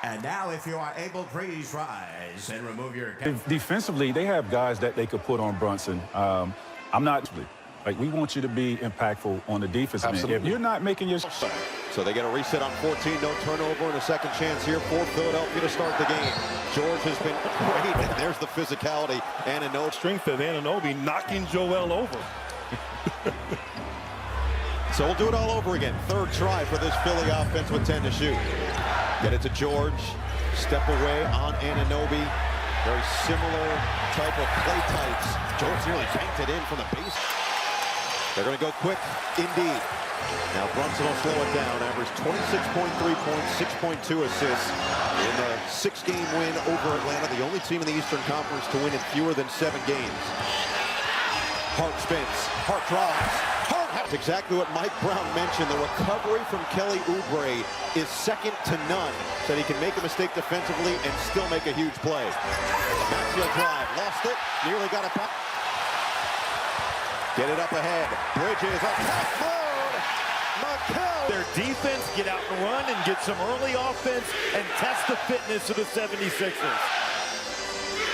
And now, if you are able, please rise and remove your... Defensively, they have guys that they could put on Brunson. I'm not... Like, we want you to be impactful on the defense. Absolutely. If you're not making your... So they get a reset on 14. No turnover and a second chance here for Philadelphia to start the game. George has been great, and there's the physicality. Anunoby. Strength of Anunoby knocking Joel over. So we'll do it all over again. Third try for this Philly offense with 10 to shoot. Get it to George. Step away on Anunoby. Very similar type of play types. George nearly banked it in from the base. They're going to go quick, indeed. Now Brunson will slow it down. Averaged 26.3 points, 6.2 assists in the 6-game win over Atlanta. The only team in the Eastern Conference to win in fewer than 7 games. Hart spins. Hart drives. Hart. That's exactly what Mike Brown mentioned. The recovery from Kelly Oubre is second to none. Said he can make a mistake defensively and still make a huge play. Maxfield drive. Lost it. Nearly got it back. Get it up ahead. Bridges up top mode. McHale. Their defense get out and run and get some early offense and test the fitness of the 76ers.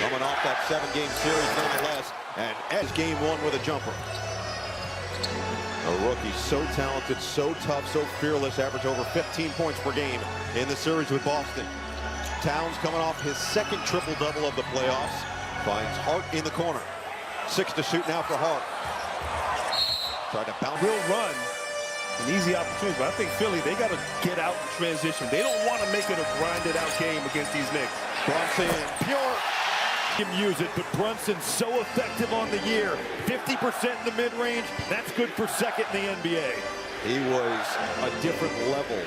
Coming off that 7-game series nonetheless. And Edge game 1 with a jumper. A rookie so talented, so tough, so fearless. Average over 15 points per game in the series with Boston. Towns coming off his second triple-double of the playoffs. Finds Hart in the corner. 6 to shoot now for Hart. Tried to bounce. Will run an easy opportunity, but I think Philly, they got to get out in transition. They don't want to make it a grinded out game against these Knicks. Brunson, pure. Him use it, but Brunson's so effective on the year. 50% in the mid-range. That's good for second in the NBA. He was a different level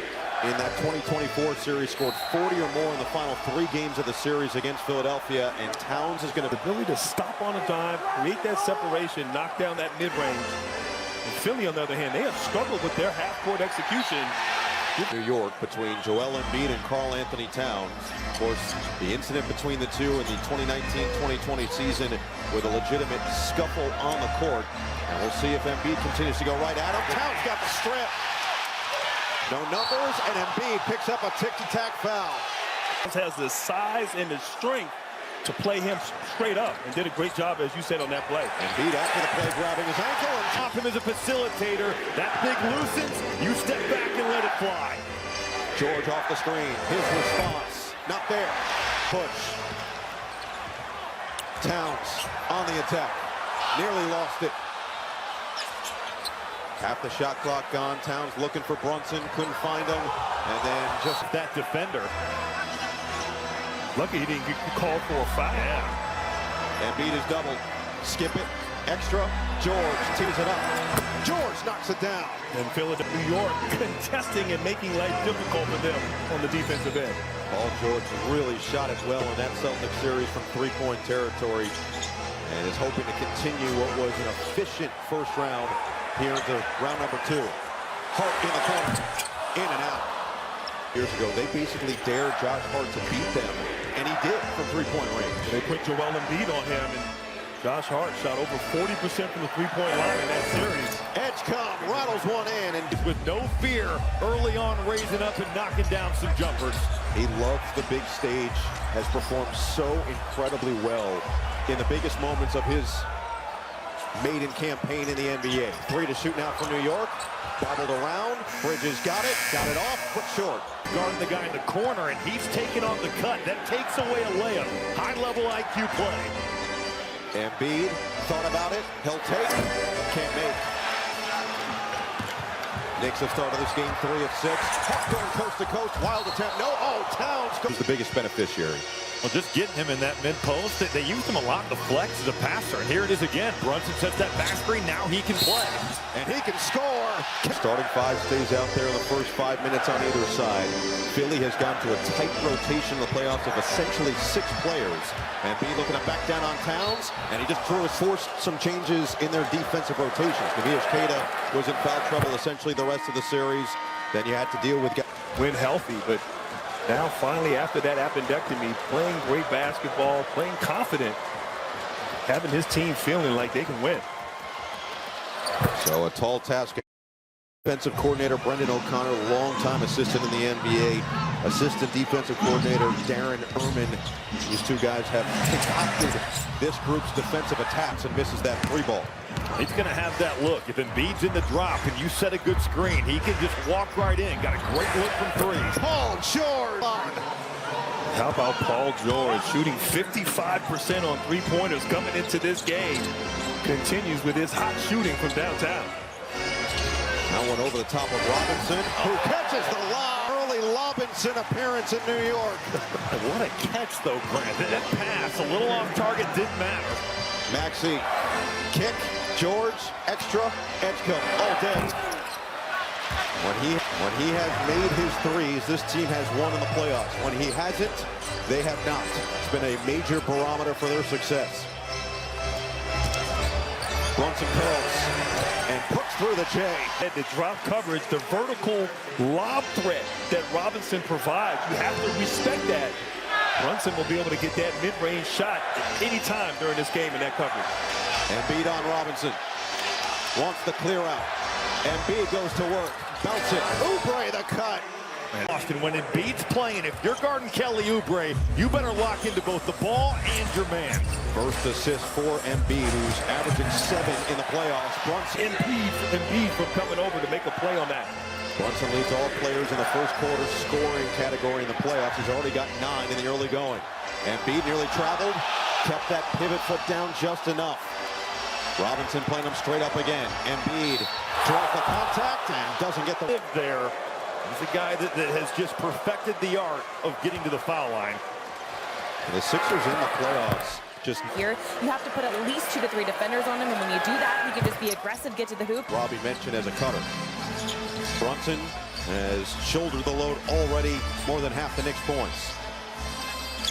in that 2024 series. Scored 40 or more in the final 3 games of the series against Philadelphia, and Towns is going to... The ability to stop on a dime, create that separation, knock down that mid-range. And Philly, on the other hand, they have struggled with their half-court execution. New York between Joel Embiid and Karl Anthony Towns. Of course, the incident between the two in the 2019-2020 season with a legitimate scuffle on the court. And we'll see if Embiid continues to go right at him. Towns got the strip. No numbers, and Embiid picks up a tick-tack foul. Has the size and the strength to play him straight up, and did a great job, as you said, on that play. Embiid after the play grabbing his ankle and Top him as a facilitator. That big loosens, you step back and let it fly. George off the screen. His response, not there. Push. Towns on the attack. Nearly lost it. Half the shot clock gone. Towns looking for Brunson, couldn't find him, and then just that defender. Lucky he didn't get called for a foul. Yeah. Embiid is doubled. Skip it. Extra. George tees it up. George knocks it down. And Philadelphia, New York, contesting and making life difficult for them on the defensive end. Paul George really shot it well in that Celtics series from 3-point territory, and is hoping to continue what was an efficient first round here into round number 2. Hart in the corner. In and out. Years ago, they basically dared Josh Hart to beat them, and he did from 3-point range. They put Joel Embiid on him, and Josh Hart shot over 40% from the 3-point line in that series. Edge come, rattles one in, and with no fear, early on raising up and knocking down some jumpers. He loves the big stage, has performed so incredibly well in the biggest moments of his maiden campaign in the NBA. 3 to shoot now for New York. Bobbled around. Bridges got it off, put short. Guarding the guy in the corner, and he's taking on the cut. That takes away a layup. High-level IQ play. Embiid thought about it. He'll take. Can't make. Knicks have started this game 3 of 6. Hart going coast to coast. Wild attempt. No. Oh, Towns. Who's the biggest beneficiary? Well, just getting him in that mid-post, they used him a lot in the flex as a passer. And here it is again. Brunson sets that back screen. Now he can play. And he can score. Starting 5 stays out there in the first 5 minutes on either side. Philly has gone to a tight rotation in the playoffs of essentially 6 players. And B looking to back down on Towns. And he just forced some changes in their defensive rotations. Neemias Queta was in foul trouble essentially the rest of the series. Then you had to deal with... Win healthy, but... Now, finally, after that appendectomy, playing great basketball, playing confident, having his team feeling like they can win. So a tall task. Defensive coordinator Brendan O'Connor, longtime assistant in the NBA. Assistant defensive coordinator Darren Erman. These two guys have concocted this group's defensive attacks and misses that three ball. He's going to have that look. If Embiid's in the drop and you set a good screen, he can just walk right in. Got a great look from three. Paul George. How about Paul George shooting 55% on three-pointers coming into this game? Continues with his hot shooting from downtown. Now one over the top of Robinson, who catches the lob. Early Robinson appearance in New York. What a catch, though, Grant. That pass, a little off target, didn't matter. Maxey, kick, George, extra, edge coat, all day. When he has made his threes, this team has won in the playoffs. When he hasn't, they have not. It's been a major barometer for their success. Brunson curls and puts through the J. At the drop coverage, the vertical lob threat that Robinson provides, you have to respect that. Brunson will be able to get that mid-range shot at any time during this game in that coverage. Embiid on Robinson. Wants the clear out. Embiid goes to work. Bounce it. Oubre the cut. Austin, when Embiid's playing, if you're guarding Kelly Oubre, you better lock into both the ball and your man. First assist for Embiid, who's averaging 7 in the playoffs. Brunson. Embiid from coming over to make a play on that. Brunson leads all players in the first quarter scoring category in the playoffs. He's already got 9 in the early going. Embiid nearly traveled. Kept that pivot foot down just enough. Robinson playing him straight up again. Embiid draws the contact and doesn't get the there. He's a guy that has just perfected the art of getting to the foul line. And the Sixers in the playoffs. Just here, you have to put at least 2 to 3 defenders on him, and when you do that, he can just be aggressive, get to the hoop. Robbie mentioned as a cutter. Brunson has shouldered the load already, more than half the Knicks' points.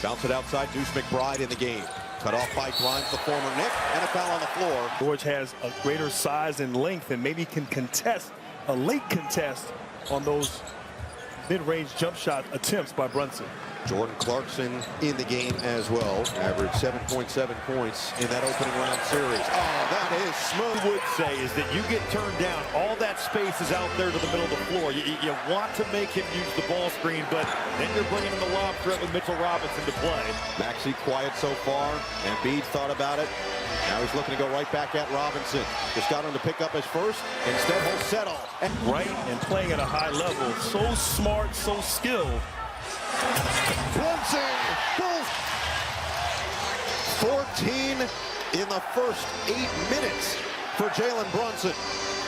Bounce it outside, Deuce McBride in the game. Cut off by Grimes, the former Knick, and a foul on the floor. George has a greater size and length and maybe can contest, a late contest on those mid-range jump shot attempts by Brunson. Jordan Clarkson in the game as well. Averaged 7.7 points in that opening round series. Oh, that is smooth. Would say is that you get turned down. All that space is out there to the middle of the floor. You want to make him use the ball screen, but then you're bringing in the lob threat with Mitchell Robinson to play. Maxey quiet so far. Embiid thought about it. Now he's looking to go right back at Robinson. Just got him to pick up his first. Instead, he'll settle. Right, and playing at a high level. So smart, so skilled. Brunson, Bulls. 14 in the first 8 minutes for Jalen Brunson.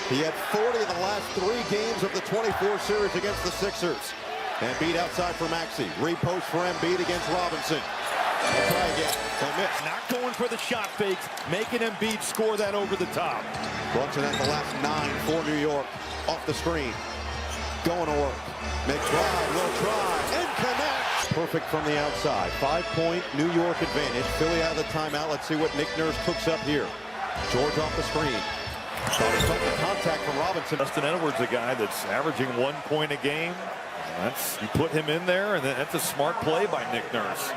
He had 40 in the last 3 games of the 24 series against the Sixers. Embiid outside for Maxey. Repost for Embiid against Robinson. They'll try again. They'll miss. Not going for the shot fakes, making Embiid score that over the top. Brunson at the last 9 for New York. Off the screen. Going to work. McBride will try and connect. Perfect from the outside. 5-point New York advantage. Philly out of the timeout. Let's see what Nick Nurse cooks up here. George off the screen. Thought he took the contact from Robinson. Justin Edwards, a guy that's averaging 1 point a game. You put him in there, and that's a smart play by Nick Nurse.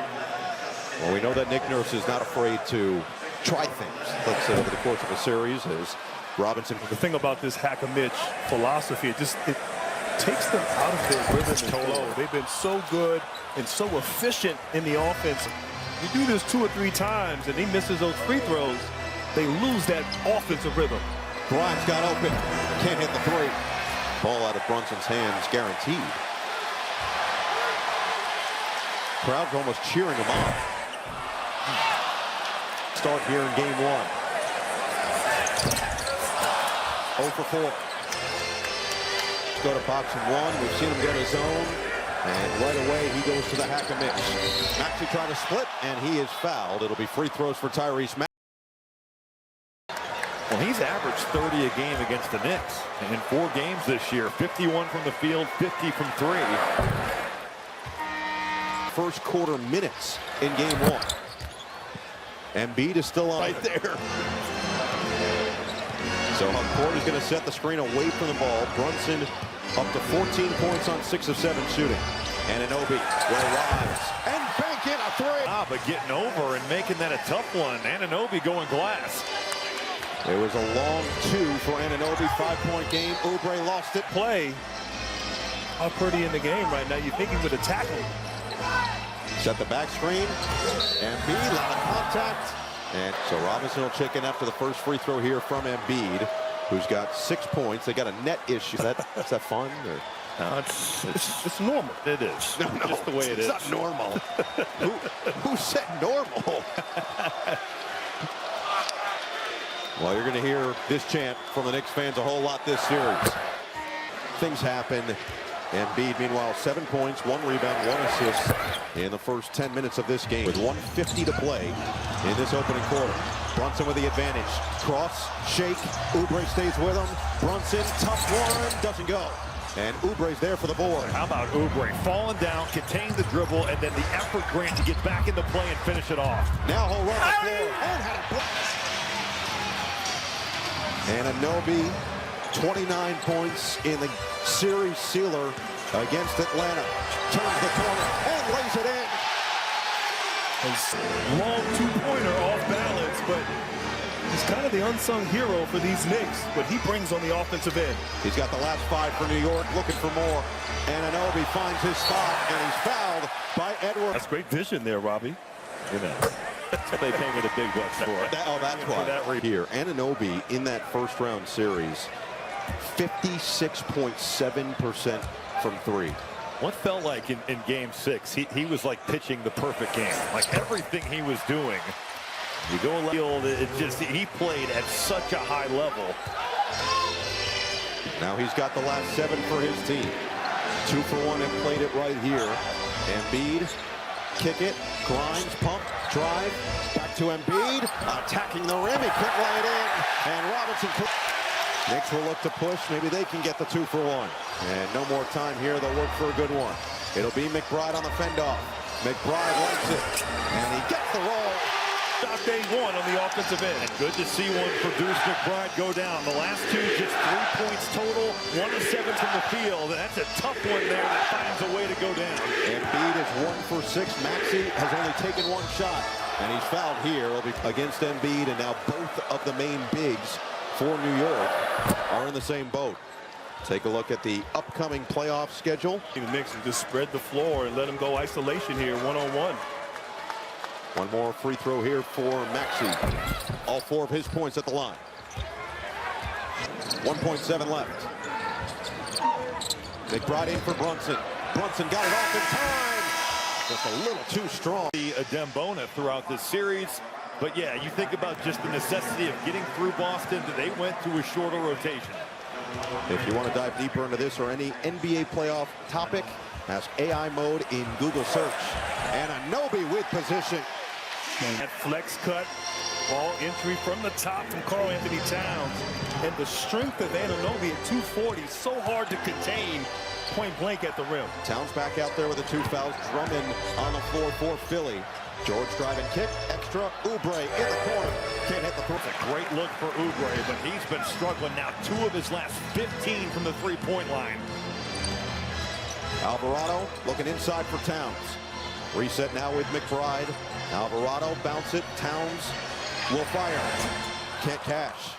Well, we know that Nick Nurse is not afraid to try things, let's say, over the course of a series, as Robinson. The thing about this Hack-a-Mitch philosophy, it takes them out of their rhythm and flow. They've been so good and so efficient in the offense. You do this 2 or 3 times, and he misses those free throws, they lose that offensive rhythm. Grimes got open. Can't hit the 3. Ball out of Brunson's hands, guaranteed. Crowd's almost cheering him on. Start here in game 1. 0 for 4. Go to box and 1. We've seen him get a zone. And right away, he goes to the Hack-a-Mitch. Maxey trying to split, and he is fouled. It'll be free throws for Tyrese Maxey. Well, he's averaged 30 a game against the Knicks in 4 games this year. 51 from the field, 50 from 3. First quarter minutes in game 1. Embiid is still on right there. So Court is going to set the screen away from the ball. Brunson up to 14 points on 6 of 7 shooting. Anunoby will rise and bank in a 3. But getting over and making that a tough one. Anunoby going glass. It was a long 2 for Anunoby, 5-point game. Oubre lost it. Play are pretty in the game right now. You think he would have tackled. Set the back screen. Embiid, a lot of contact. And so Robinson will check in after the first free throw here from Embiid, who's got 6 points. They got a net issue. Is that fun? Or? No, it's normal. It is. No, just the way it is. It's not normal. who said normal? Well, you're going to hear this chant from the Knicks fans a whole lot this series. Things happen. Embiid, meanwhile, 7 points, 1 rebound, 1 assist in the first 10 minutes of this game with 1:50 to play in this opening quarter. Brunson with the advantage. Cross, shake. Oubre stays with him. Brunson, tough one, doesn't go. And Oubre's there for the board. How about Oubre falling down, contain the dribble, and then the effort Grant to get back into play and finish it off. Now he'll run the floor. And Anunoby, 29 points in the series sealer against Atlanta. Turns the corner and lays it in. Long two-pointer off balance, but he's kind of the unsung hero for these Knicks, what he brings on the offensive end. He's got the last 5 for New York, looking for more. And Anunoby finds his spot, and he's fouled by Edwards. That's great vision there, Robbie. You know, that's what they pay me the big bucks for. That's why. That Here, Anunoby in that first-round series, 56.7% from 3. What felt like in game 6, he was like pitching the perfect game. Like everything he was doing. You go field, he played at such a high level. Now he's got the last 7 for his team. 2 for 1 and played it right here. Embiid, kick it, grinds, pump, drive, back to Embiid, attacking the rim, he couldn't lay it in, and Robinson. Knicks will look to push, maybe they can get the 2 for 1. And no more time here, they'll work for a good one. It'll be McBride on the fend-off. McBride likes it, and he gets the roll. Shot day 1 on the offensive end. And good to see one for Deuce McBride go down. The last 2 just 3 points total, 1 of 7 from the field. That's a tough one there that finds a way to go down. Embiid is 1 for 6. Maxey has only taken 1 shot, and he's fouled here. It'll be against Embiid, and now both of the main bigs for New York are in the same boat. Take a look at the upcoming playoff schedule. The Knicks just spread the floor and let him go isolation here, one-on-one. One more free throw here for Maxey. All 4 of his points at the line. 1.7 left. McBride in for Brunson. Brunson got it off in time. Just a little too strong. Dembona throughout this series. But yeah, you think about just the necessity of getting through Boston. They went to a shorter rotation. If you want to dive deeper into this or any NBA playoff topic, ask AI mode in Google search. And Anunoby with position. That flex cut, ball entry from the top from Karl-Anthony Towns. And the strength of Anunoby at 240, so hard to contain point blank at the rim. Towns back out there with the 2 fouls. Drummond on the floor for Philly. George driving kick, extra, Oubre in the corner. Can't hit the throw. It's a great look for Oubre, but he's been struggling now. 2 of his last 15 from the 3-point line. Alvarado looking inside for Towns. Reset now with McBride. Alvarado bounce it. Towns will fire. Can't cash.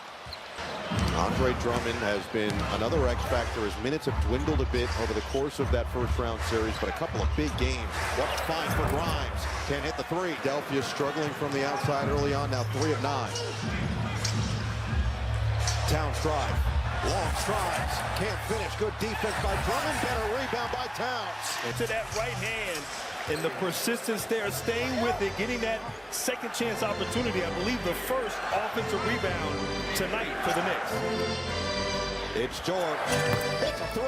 Andre Drummond has been another X factor. His minutes have dwindled a bit over the course of that first-round series, but a couple of big games. What's fine for Grimes? Can't hit the 3. Philadelphia struggling from the outside early on, now 3 of 9. Towns drive. Long strides. Can't finish. Good defense by Drummond. Better rebound by Towns. Into that right hand. And the persistence there, staying with it, getting that second chance opportunity. I believe the first offensive rebound tonight for the Knicks. It's George. It's a 3.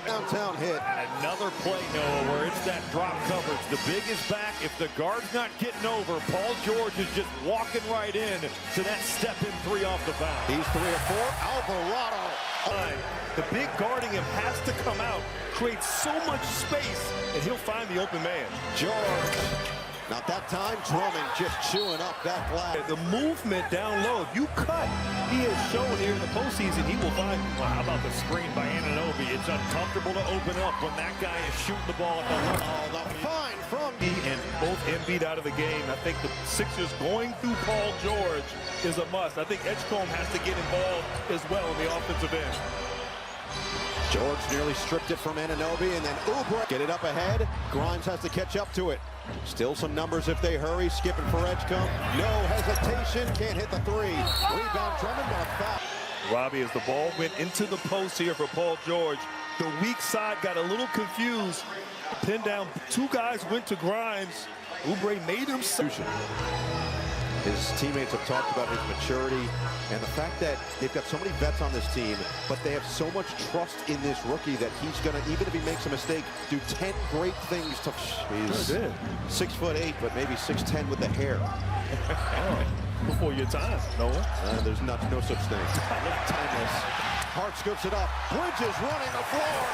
Downtown hit. And another play, Noah, where it's that drop coverage. The big is back. If the guard's not getting over, Paul George is just walking right in to that step-in 3 off the bounce. He's 3 of 4. Alvarado. The big guarding him has to come out, creates so much space, and he'll find the open man. George. Not that time. Drummond just chewing up that glass. The movement down low. If you cut, he has shown here in the postseason he will find. Well, how about the screen by Anunoby? It's uncomfortable to open up when that guy is shooting the ball at the rim. Oh, the fine from And both him Embiid out of the game. I think the Sixers going through Paul George is a must. I think Edgecombe has to get involved as well on the offensive end. George nearly stripped it from Anunoby, and then Oubre get it up ahead. Grimes has to catch up to it. Still some numbers if they hurry. Skipping for Edgecombe. No hesitation. Can't hit the three. Rebound Drummond, but a foul. Robbie, as the ball went into the post here for Paul George, the weak side got a little confused. Pinned down, two guys went to Grimes. Oubre made him. His teammates have talked about his maturity and the fact that they've got so many vets on this team, but they have so much trust in this rookie that he's going to, even if he makes a mistake, do 10 great things to... He's 6'8", but maybe 6'10" with the hair. Before your time, Noah. There's no such thing. Timeless. Hart scoops it up. Bridges running the floor.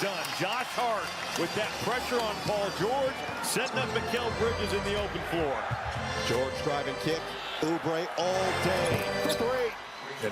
Done. Josh Hart with that pressure on Paul George, setting up Mikal Bridges in the open floor. George driving kick. Oubre all day for three.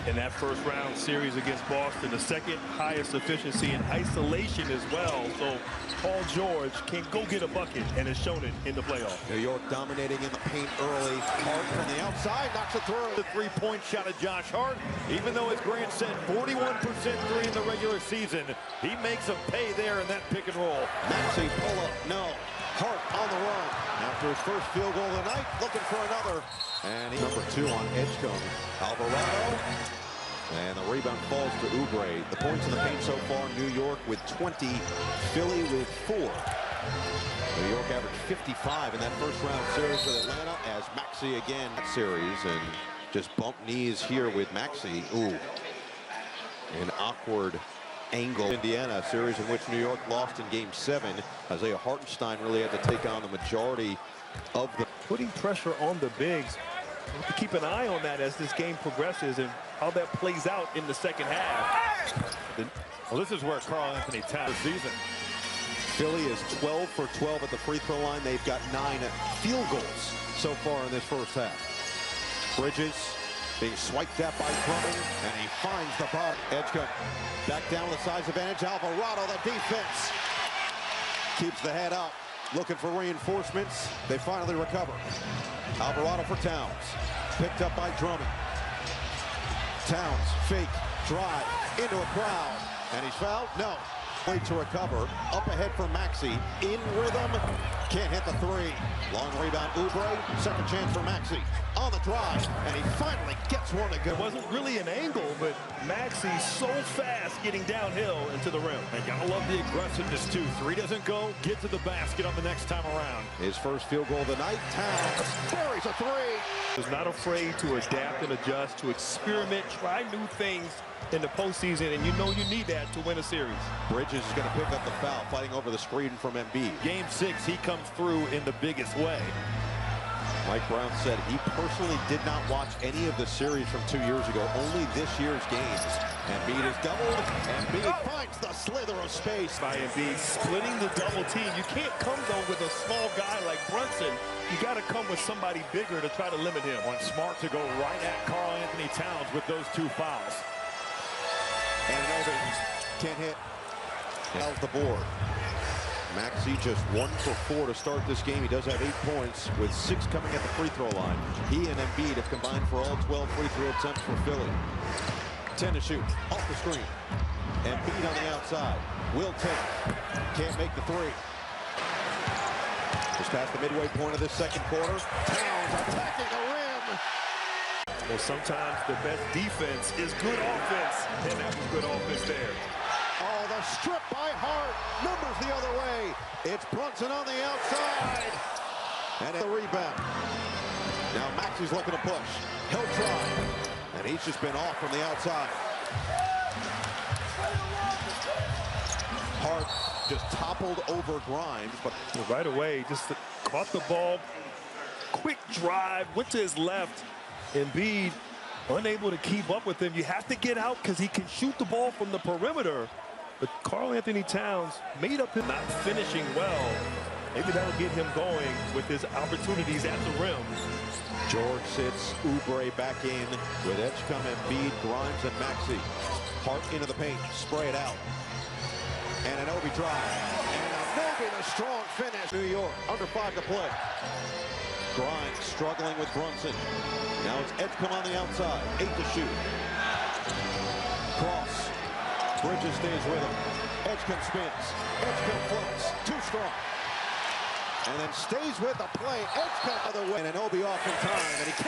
In that first round series against Boston, the second highest efficiency in isolation as well. So Paul George can go get a bucket and has shown it in the playoffs. New York dominating in the paint early. Hart from the outside knocks it through. The three-point shot of Josh Hart, even though, as Grant said, 41% three in the regular season, he makes them pay there in that pick and roll. Maxey pull up, no. Hart on the run. After his first field goal of the night, looking for another. And he's number 2 on Edgecombe. Alvarado. And the rebound falls to Oubre. The points in the paint so far, New York with 20, Philly with 4. New York averaged 55 in that first round series with Atlanta, as Maxey again that series, and just bump knees here with Maxey. Ooh, an awkward angle. Indiana, a series in which New York lost in Game 7. Isaiah Hartenstein really had to take on the majority of the... Putting pressure on the bigs. We have to keep an eye on that as this game progresses and how that plays out in the second half. Well, this is where Karl Anthony Towns season. Philly is 12 for 12 at the free throw line. They've got 9 field goals so far in this first half. Bridges being swiped at by Drummond, and he finds the ball. Edgecombe back down with a size advantage. Alvarado, the defense, keeps the head up, looking for reinforcements. They finally recover. Alvarado for Towns, picked up by Drummond. Towns, fake, drive, into a crowd, and he's fouled? No. Wait to recover, up ahead for Maxey, in rhythm, can't hit the three. Long rebound, Oubre, second chance for Maxey, on the drive, and he finally gets one to go. It wasn't really an angle, but Maxey so fast getting downhill into the rim. And gotta love the aggressiveness too. Three doesn't go, get to the basket on the next time around. His first field goal of the night, Towns buries a three. He's not afraid to adapt and adjust, to experiment, try new things in the postseason, and you know you need that to win a series. Bridges is going to pick up the foul, fighting over the screen from Embiid. Game 6, he comes through in the biggest way. Mike Brown said he personally did not watch any of the series from 2 years ago, only this year's games. Embiid is doubled. Embiid finds the slither of space. By Embiid splitting the double team. You can't come, though, with a small guy like Brunson. You got to come with somebody bigger to try to limit him. Went smart to go right at Karl Anthony Towns with those 2 fouls. Anunoby can't hit. How's the board? Maxey just 1 for 4 to start this game. He does have 8 points, with 6 coming at the free throw line. He and Embiid have combined for all 12 free throw attempts for Philly. 10 to shoot, off the screen. Embiid on the outside, will take, can't make the three. Just past the midway point of this second quarter. Towns attacking the rim. Well, sometimes the best defense is good offense, and that was good offense there. Oh, the strip by Hart. Numbers the other way. It's Brunson on the outside. And the rebound. Now Maxey's looking to push. He'll try. And he's just been off from the outside. Hart just toppled over Grimes, but right away, just caught the ball. Quick drive, went to his left. Embiid unable to keep up with him. You have to get out because he can shoot the ball from the perimeter. But Karl Anthony Towns made up him not finishing well. Maybe that'll get him going with his opportunities at the rim. George sits, Oubre back in with Edgecombe, Embiid, Grimes, and Maxey. Hart into the paint, spray it out. And Anunoby drive. And Anunoby, the strong finish. New York, under 5 to play. Grimes struggling with Brunson. Now it's Edgecombe on the outside. 8 to shoot. Cross. Bridges stays with him. Edgecombe spins. Edgecombe floats. Too strong. And then stays with the play. Edgecombe other way. And Anunoby off in time. And he can't